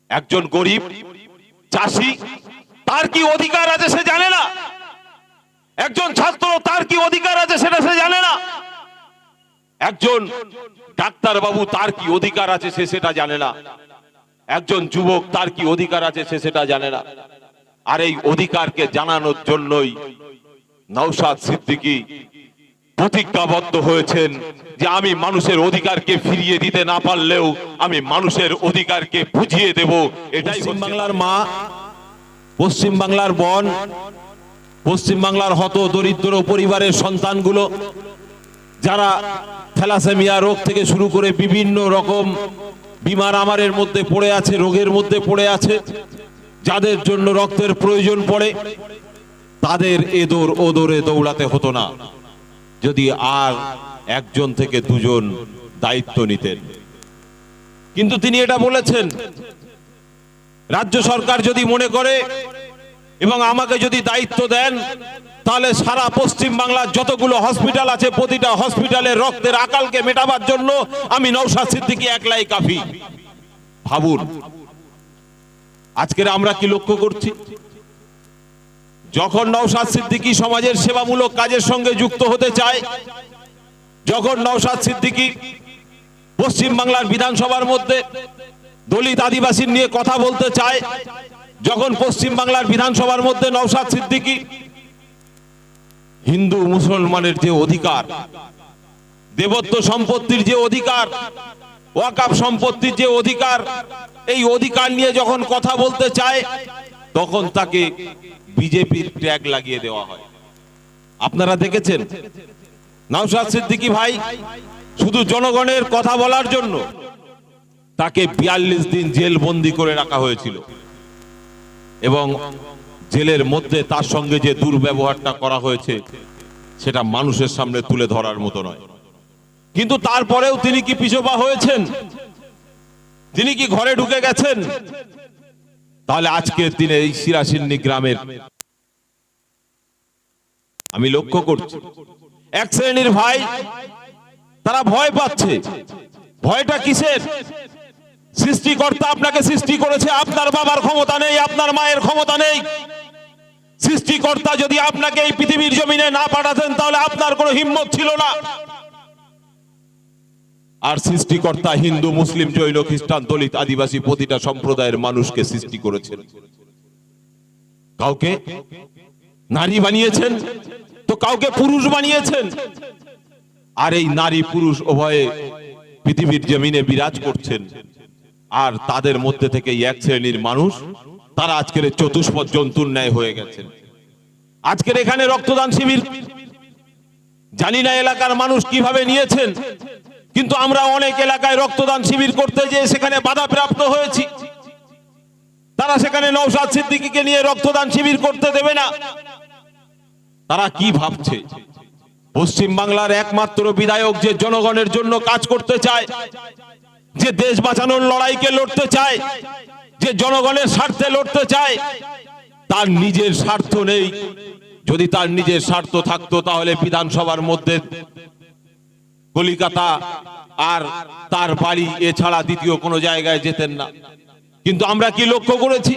একজন গরিব চাষি তার কি অধিকার আছে সে জানে না, একজন ছাত্র তার কি অধিকার আছে সেটা সে জানে না, একজন ডাক্তার বাবু তার কি অধিকার আছে সে সেটা জানে না, একজন যুবক তার কি অধিকার আছে সে সেটা জানে না। আর এই অধিকারকে জানানোর জন্যই নওশাদ সিদ্দিকী প্রতিজ্ঞাবদ্ধ হয়েছেন যে আমি মানুষের অধিকারকে ফিরিয়ে দিতে না পারলেও আমি মানুষের অধিকারকে বুঝিয়ে দেব। এটাই পশ্চিম বাংলার মা, পশ্চিম বাংলার বোন, পশ্চিম বাংলার হত দরিদ্র পরিবারের সন্তানগুলো যারা থ্যালাসেমিয়া রোগ থেকে শুরু করে বিভিন্ন রকম বিমার আমারের মধ্যে পড়ে আছে, রোগের মধ্যে পড়ে আছে, যাদের জন্য রক্তের প্রয়োজন পড়ে, তাদের এদোর ওদরে দৌড়াতে হতো না যদি আর একজন থেকে দুজন দায়িত্ব নিতেন। কিন্তু তিনি এটা বলেছেন, রাজ্য সরকার যদি মনে করে এবং আমাকে যদি দায়িত্ব দেন তাহলে সারা পশ্চিম বাংলার যতগুলো হসপিটাল আছে প্রতিটা হসপিটালের রক্তের আকালকে মেটাবার জন্য আমি নওশাদ সিদ্দিকী একলাই কাফি। ভাবুন, আজকের আমরা কি লক্ষ্য করছি, যখন নওশাদ সিদ্দিকী সমাজের সেবামূলক কাজের সঙ্গে যুক্ত হতে চায়, যখন নওশাদ সিদ্দিকী পশ্চিম বাংলার বিধানসভার মধ্যে দলিত আদিবাসী নিয়ে কথা বলতে চায়, যখন পশ্চিম বাংলার বিধানসভার মধ্যে নওশাদ সিদ্দিকী হিন্দু মুসলমানের যে অধিকার, দেবত্ব সম্পত্তির যে অধিকার, ওয়াকফ সম্পত্তির যে অধিকার, এই অধিকার নিয়ে যখন কথা বলতে চায় তখন তাকে বিজেপির ট্যাগ লাগিয়ে দেওয়া হয়। আপনারা দেখেছেন নওশাদ সিদ্দিকী ভাই শুধু জনগণের কথা বলার জন্য তাকে ৪২ দিন জেল বন্দী করে রাখা হয়েছিল এবং জেলের মধ্যে তার সঙ্গে যে দুর্ব্যবহারটা করা হয়েছে সেটা মানুষের সামনে তুলে ধরার মতো নয়। কিন্তু তারপরেও তিনি কি পিছপা হয়েছেন? তিনি কি ঘরে ঢুকে গেছেন? তাহলে আজকের দিনে এই সিরাসিন্নি গ্রামের আমি লক্ষ্য করছি এক শ্রেণীর ভাই তারা ভয় পাচ্ছে। ভয়টা কিসের? সৃষ্টিকর্তা আপনাকে সৃষ্টি করেছে, আপনার বাবার ক্ষমতা নেই, আপনার মায়ের ক্ষমতা নেই। সৃষ্টিকর্তা যদি আপনাকে এই পৃথিবীর জমিনে না পাঠাতেন তাহলে আপনার কোনো হিম্মত ছিল না। আর সৃষ্টিকর্তা হিন্দু, মুসলিম, জৈন, খ্রিস্টান, দলিত, আদিবাসী প্রতিটা সম্প্রদায়ের মানুষকে সৃষ্টি করেছেন। কাউকে নারী বানিয়েছেন তো কাউকে পুরুষ বানিয়েছেন। আর এই নারী পুরুষ উভয়ে পৃথিবীর জমিনে বিরাজ করছেন। আর তাদের মধ্যে থেকে এক শ্রেণীর মানুষ তারা আজকের চতুষ্পদ জন্তুর ন্যায় হয়ে গেছেন। আজকের এখানে রক্তদান শিবির জানি না এলাকার মানুষ কিভাবে নিয়েছেন, কিন্তু আমরা অনেক এলাকায় রক্তদান শিবির করতে যেয়ে সেখানে বাধাপ্রাপ্ত হয়েছি। তারা সেখানে নওশাদ সিদ্দিকীকে নিয়ে রক্তদান শিবির করতে দেবে না। তারা কি ভাবছে? পশ্চিম বাংলার একমাত্র বিধায়ক যে জনগণের জন্য কাজ করতে চায়, যে দেশ বাঁচানোর লড়াইকে লড়তে চায়, যে জনগণের স্বার্থে লড়তে চায়, তার নিজের স্বার্থ নেই। যদি তার নিজের স্বার্থ থাকতো তাহলে বিধানসভার মধ্যে কলিকাতা আর তার বাড়ি এছাড়া দ্বিতীয় কোনো জায়গায় যেতেন না। কিন্তু আমরা কি লক্ষ্য করেছি?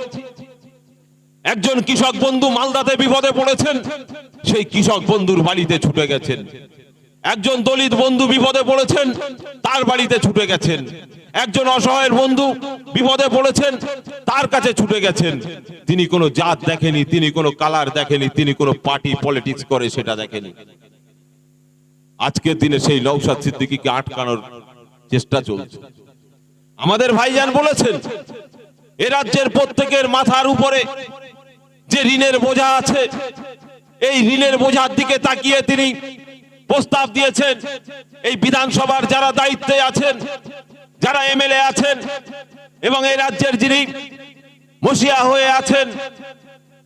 একজন কৃষক বন্ধু মালদাতে বিপদে পড়েছেন, সেই কৃষক বন্ধুর বাড়িতে ছুটে গেছেন। একজন দলিত বন্ধু বিপদে পড়েছেন, তার বাড়িতে ছুটে গেছেন। একজন অসহায়ের বন্ধু বিপদে পড়েছেন, তার কাছে ছুটে গেছেন। তিনি কোনো জাত দেখেনি, তিনি কোনো কালার দেখেনি, তিনি কোনো পার্টি পলিটিক্স করে সেটা দেখেনি। আজকের দিনে সেই নওশাদ সিদ্দিকীকে আটকানোর চেষ্টা চলছে। আমাদের ভাইজান বলেছেন এ রাজ্যের প্রত্যেকের মাথার উপরে যে ঋণের বোঝা আছে, এই ঋণের বোঝার দিকে তাকিয়ে তিনি প্রস্তাব দিয়েছেন এই বিধানসভার যারা দায়িত্বে আছেন, যারা এমএলএ আছেন এবং এই রাজ্যের যিনি মসিয়া হয়ে আছেন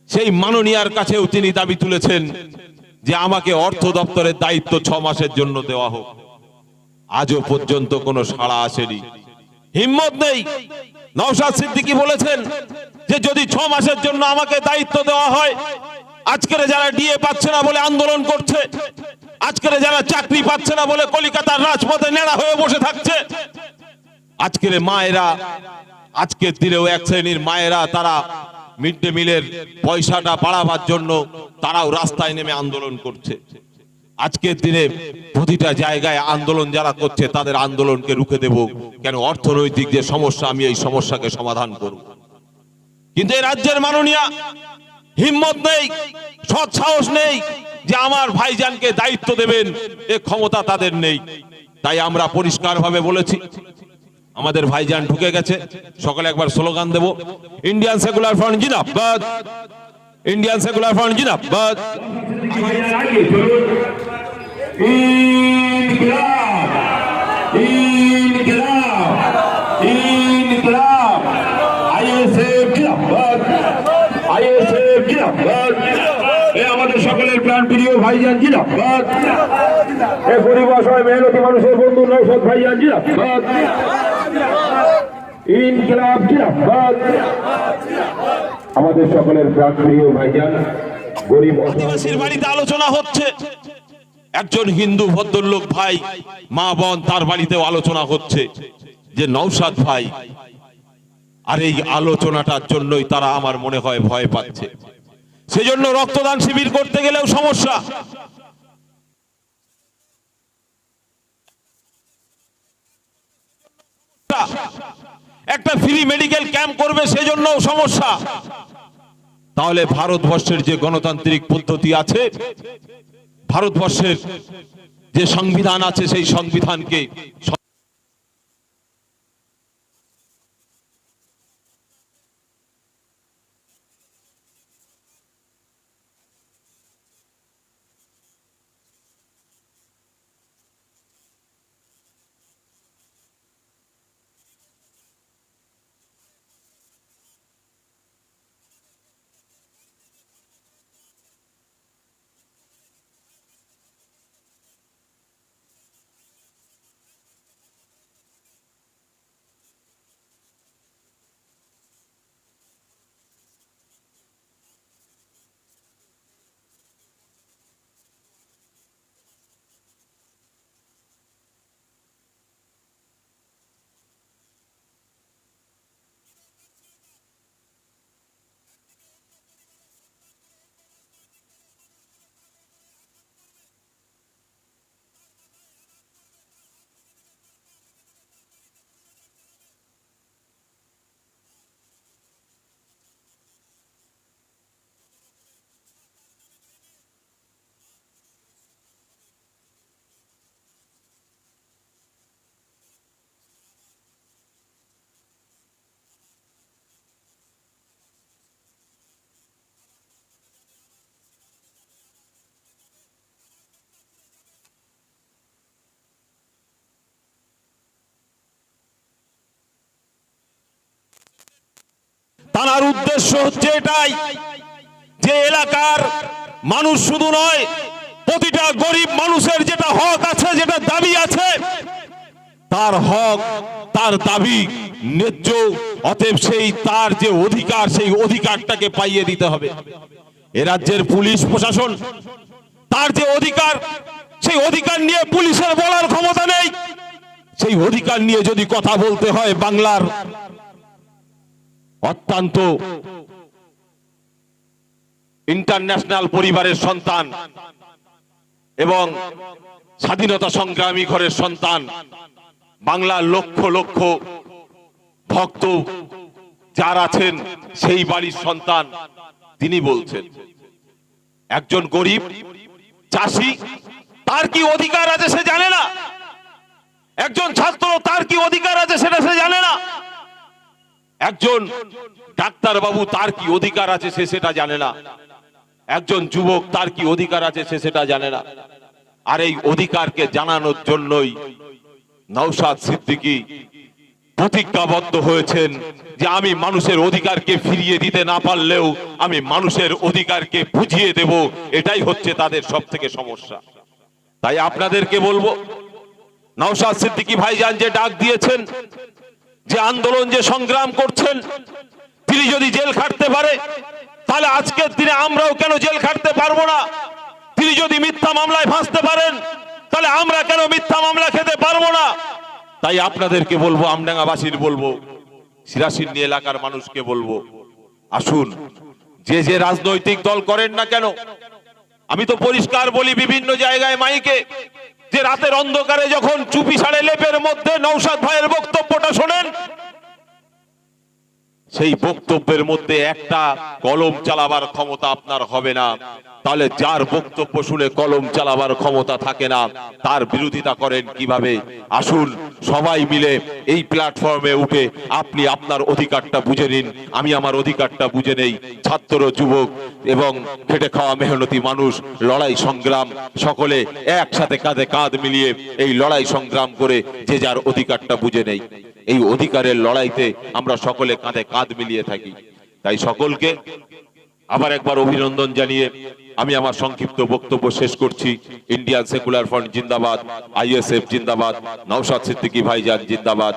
সেই মাননীয়ার কাছেও তিনি দাবি তুলেছেন যে আমাকে অর্থ দপ্তরের দায়িত্ব 6 মাসের জন্য দেওয়া হোক। আজও পর্যন্ত কোনো সাড়া আসেনি, হিম্মত নেই। নওশাদ সিদ্দিকী বলেছেন যে যদি 6 মাসের জন্য আমাকে দায়িত্ব দেওয়া হয়, আজকের যারা ডিএ পাচ্ছে না বলে আন্দোলন করছে, আজকের যারা চাকরি পাচ্ছে না বলে কলকাতার রাজপথে নেড়া হয়ে বসে থাকছে, আজকের মায়েরা আজকের দিনেও এক শ্রেণীর মায়েরা তারা মিড ডে মিলের পয়সাটা বাড়াবার জন্য তারাও রাস্তায় নেমে আন্দোলন করছে। আজকের দিনে প্রতিটা জায়গায় আন্দোলন যারা করছে তাদের আন্দোলনকে রুখে দেব কেন, অর্থনৈতিক যে সমস্যা আমি এই সমস্যাকে সমাধান করব। কিন্তু এই রাজ্যের মাননীয়া হিম্মত নেই, সৎ সাহস নেই যে আমার ভাইজানকে দায়িত্ব দেবেন, এ ক্ষমতা তাদের নেই। তাই আমরা পরিষ্কারভাবে বলেছি আমাদের ভাইজান ঢুকে গেছে, সকালে একবার স্লোগান দেব, ইন্ডিয়ান সেকুলার ফ্রন্ট জিন্দাবাদ, ইন্ডিয়ান সেকুলার ফ্রন্ট জিন্দাবাদ। ইনকিলাব ইনকিলাব ইনকিলাব আইএসএফ জিন্দাবাদ আইএসএফ জিন্দাবাদ। এ আমাদের সকলের প্রাণপ্রিয় ভাইজান জিন্দাবাদ, এ গরিব অসহায় মেহনতি মানুষের বন্ধু নৌশাদ ভাইজান জিন্দাবাদ, ইনকিলাব জিন্দাবাদ। আমাদের সকলের প্রাণপ্রিয় ভাইজান গরিব আদিবাসীর বাড়িতে আলোচনা হচ্ছে, একজন হিন্দু ভদ্রলোক ভাই মা বোন তার বাড়িতেও আলোচনা হচ্ছে যে নৌশাদ ভাই, আর এই আলোচনাটার জন্যই তারা আমার মনে হয় ভয় পাচ্ছে। সেজন্য রক্তদান শিবির করতে গেলেও সমস্যা, একটা ফ্রি মেডিকেল ক্যাম্প করবে সেজন্যও সমস্যা। তাহলে ভারতবর্ষের যে গণতান্ত্রিক পদ্ধতি আছে, ভারতবর্ষের যে সংবিধান আছে, সেই সংবিধানকে তার উদ্দেশ্য হচ্ছে এটাই যে এলাকার মানুষ শুধু নয়, প্রতিটা গরিব মানুষের যেটা হক আছে, যেটা দাবি আছে, তার হক তার দাবি ন্যায্য, অতএব সেই তার যে অধিকার, সেই অধিকারটাকে পাইয়ে দিতে হবে। এ রাজ্যের পুলিশ প্রশাসন তার যে অধিকার, সেই অধিকার নিয়ে পুলিশের বলার ক্ষমতা নেই। সেই অধিকার নিয়ে যদি কথা বলতে হয়, বাংলার অত্যন্ত ইন্টারন্যাশনাল পরিবারের সন্তান এবং স্বাধীনতা সংগ্রামী ঘরের সন্তান, বাংলার লক্ষ লক্ষ ভক্ত যার আছেন সেই বাড়ির সন্তান, তিনি বলছেন একজন গরিব চাষি তার কি অধিকার আছে সে জানে না, একজন ছাত্র তার কি অধিকার আছে সেটা সে জানে না, একজন ডাক্তার বাবু তার কি অধিকার আছে সে সেটা জানে না, একজন যুবক তার কি অধিকার আছে সে সেটা জানে না। আর এই অধিকারকে জানানোর জন্যই নওশাদ সিদ্দিকী প্রতিজ্ঞাবদ্ধ হয়েছেন যে আমি মানুষের অধিকারকে ফিরিয়ে দিতে না পারলেও আমি মানুষের অধিকারকে বুঝিয়ে দেব। এটাই হচ্ছে তাদের সবথেকে সমস্যা। তাই আপনাদেরকে বলবো, নওশাদ সিদ্দিকী ভাইজান যে ডাক দিয়েছেন, যে আন্দোলন, যে সংগ্রাম করছেন, তিনি যদি জেল খাটতে পারে তাহলে আজকের দিনে আমরাও কেন জেল খাটতে পারবো না? তিনি যদি মিথ্যা মামলায় ফাঁসতে পারেন তাহলে আমরা কেন মিথ্যা মামলা খেতে পারবো না? তাই আপনাদেরকে বলবো, আমডাঙ্গাবাসীর বলবো সিরাশিন্নি এলাকার মানুষকে বলবো, আসুন, যে যে রাজনৈতিক দল করেন না কেন, আমি তো পরিষ্কার বলি বিভিন্ন জায়গায় মাইকে, যে রাতের অন্ধকারে যখন চুপি সাড়ে লেপের মধ্যে নওশাদ ভাইয়ের বক্তব্যটা শোনেন, সেই বক্তব্যের মধ্যে একটা কলম চালাবার ক্ষমতা আপনার হবে না। তাহলে যার বক্তব্য শুনে কলম চালাবার ক্ষমতা থাকে না, তার বিরোধিতা করেন কিভাবে? আসুন সবাই মিলে এই প্ল্যাটফর্মে উঠে আপনি আপনার অধিকারটা বুঝে নিন, আমি আমার অধিকারটা বুঝে নেই। ছাত্র, যুবক এবং খেটে খাওয়া মেহনতি মানুষ লড়াই সংগ্রাম সকলে একসাথে কাঁধে কাঁধ মিলিয়ে এই লড়াই সংগ্রাম করে যে যার অধিকারটা বুঝে নেই। এই অধিকারের লড়াইতে আমরা সকলে কাঁধে কাঁধ মিলিয়ে থাকি। তাই সকলকে আবার একবার অভিনন্দন জানিয়ে আমি আমার সংক্ষিপ্ত বক্তব্য শেষ করছি। ইন্ডিয়ান সেকুলার ফ্রন্ট জিন্দাবাদ, আইএসএফ জিন্দাবাদ, নওশাদ সিদ্দিকী ভাইজান জিন্দাবাদ।